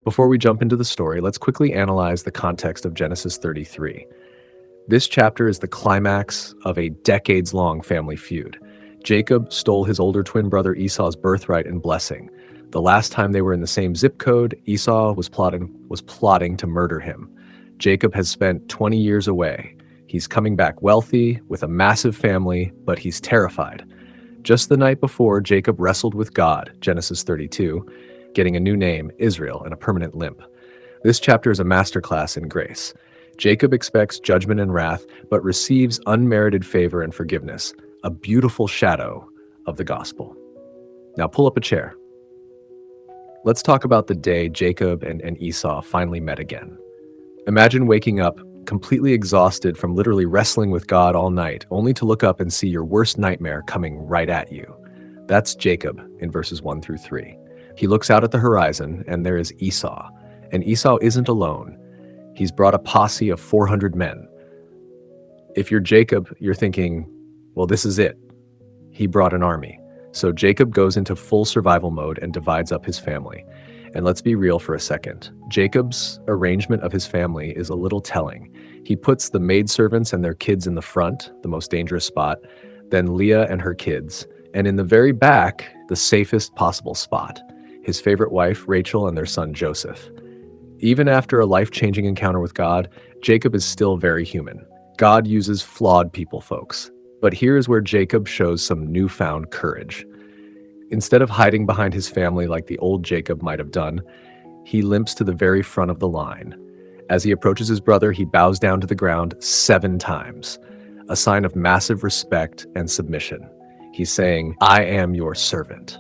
Before we jump into the story, let's quickly analyze the context of Genesis 33. This chapter is the climax of a decades-long family feud. Jacob stole his older twin brother Esau's birthright and blessing. The last time they were in the same zip code, Esau was plotting to murder him. Jacob has spent 20 years away. He's coming back wealthy, with a massive family, but he's terrified. Just the night before, Jacob wrestled with God, Genesis 32, getting a new name, Israel, and a permanent limp. This chapter is a masterclass in grace. Jacob expects judgment and wrath, but receives unmerited favor and forgiveness, a beautiful shadow of the gospel. Now pull up a chair. Let's talk about the day Jacob and Esau finally met again. Imagine waking up completely exhausted from literally wrestling with God all night, only to look up and see your worst nightmare coming right at you. That's Jacob in verses 1 through 3. He looks out at the horizon, and there is Esau. And Esau isn't alone. He's brought a posse of 400 men. If you're Jacob, you're thinking, well, this is it. He brought an army. So Jacob goes into full survival mode and divides up his family. And let's be real for a second. Jacob's arrangement of his family is a little telling. He puts the maidservants and their kids in the front, the most dangerous spot, then Leah and her kids, and in the very back, the safest possible spot, his favorite wife, Rachel, and their son, Joseph. Even after a life-changing encounter with God, Jacob is still very human. God uses flawed people, folks. But here is where Jacob shows some newfound courage. Instead of hiding behind his family like the old Jacob might have done, he limps to the very front of the line. As he approaches his brother, he bows down to the ground 7 times, a sign of massive respect and submission. He's saying, "I am your servant."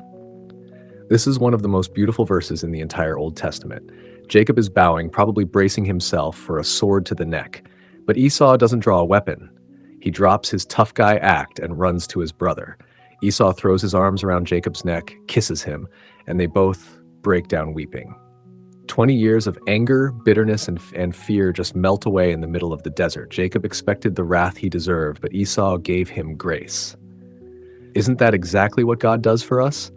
This is one of the most beautiful verses in the entire Old Testament. Jacob is bowing, probably bracing himself for a sword to the neck. But Esau doesn't draw a weapon. He drops his tough guy act and runs to his brother. Esau throws his arms around Jacob's neck, kisses him, and they both break down weeping. 20 years of anger, bitterness, and fear just melt away in the middle of the desert. Jacob expected the wrath he deserved, but Esau gave him grace. Isn't that exactly what God does for us?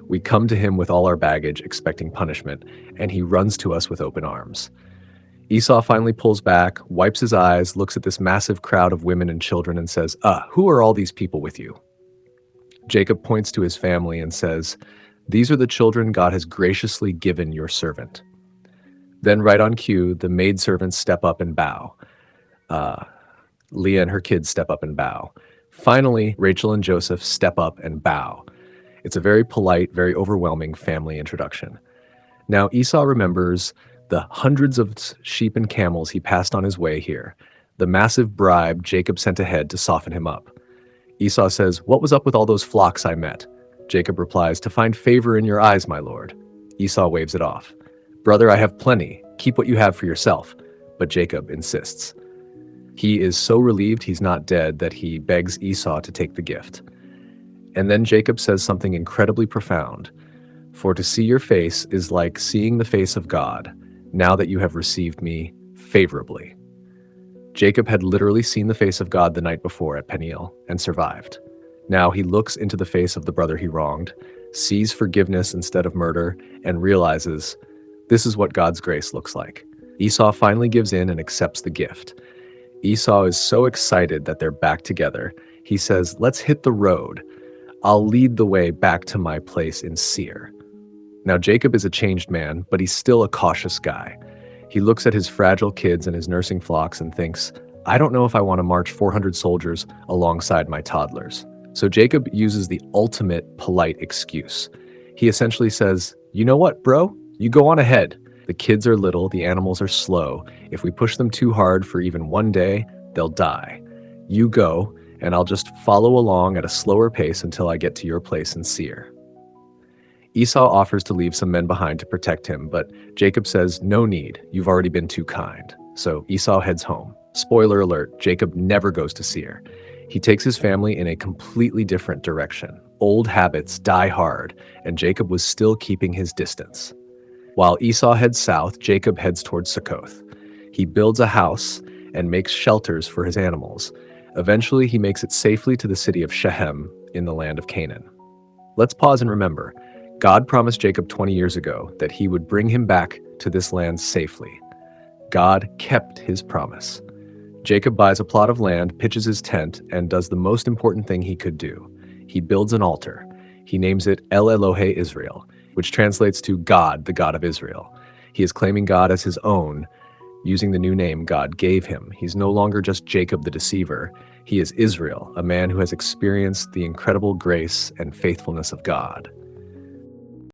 We come to him with all our baggage, expecting punishment, and he runs to us with open arms. Esau finally pulls back, wipes his eyes, looks at this massive crowd of women and children, and says, who are all these people with you? Jacob points to his family and says, "These are the children God has graciously given your servant." Then right on cue, the maidservants step up and bow. Leah and her kids step up and bow. Finally, Rachel and Joseph step up and bow. It's a very polite, very overwhelming family introduction. Now, Esau remembers the hundreds of sheep and camels he passed on his way here, the massive bribe Jacob sent ahead to soften him up. Esau says, "What was up with all those flocks I met?" Jacob replies, "To find favor in your eyes, my lord." Esau waves it off. "Brother, I have plenty. Keep what you have for yourself." But Jacob insists. He is so relieved he's not dead that he begs Esau to take the gift. And then Jacob says something incredibly profound. "For to see your face is like seeing the face of God, now that you have received me favorably." Jacob had literally seen the face of God the night before at Peniel and survived. Now he looks into the face of the brother he wronged, sees forgiveness instead of murder, and realizes this is what God's grace looks like. Esau finally gives in and accepts the gift. Esau is so excited that they're back together. He says, "Let's hit the road. I'll lead the way back to my place in Seir." Now Jacob is a changed man, but he's still a cautious guy. He looks at his fragile kids and his nursing flocks and thinks, "I don't know if I want to march 400 soldiers alongside my toddlers." So Jacob uses the ultimate polite excuse. He essentially says, "You know what, bro? You go on ahead. The kids are little, the animals are slow. If we push them too hard for even one day, they'll die. You go, and I'll just follow along at a slower pace until I get to your place in Seir." Esau offers to leave some men behind to protect him, but Jacob says, "No need, you've already been too kind." So Esau heads home. Spoiler alert, Jacob never goes to Seir. He takes his family in a completely different direction. Old habits die hard, and Jacob was still keeping his distance. While Esau heads south, Jacob heads towards Succoth. He builds a house and makes shelters for his animals. Eventually, he makes it safely to the city of Shechem in the land of Canaan. Let's pause and remember, God promised Jacob 20 years ago that he would bring him back to this land safely. God kept his promise. Jacob buys a plot of land, pitches his tent, and does the most important thing he could do. He builds an altar. He names it El-Elohe-Israel, which translates to God, the God of Israel. He is claiming God as his own, using the new name God gave him. He's no longer just Jacob the deceiver. He is Israel, a man who has experienced the incredible grace and faithfulness of God.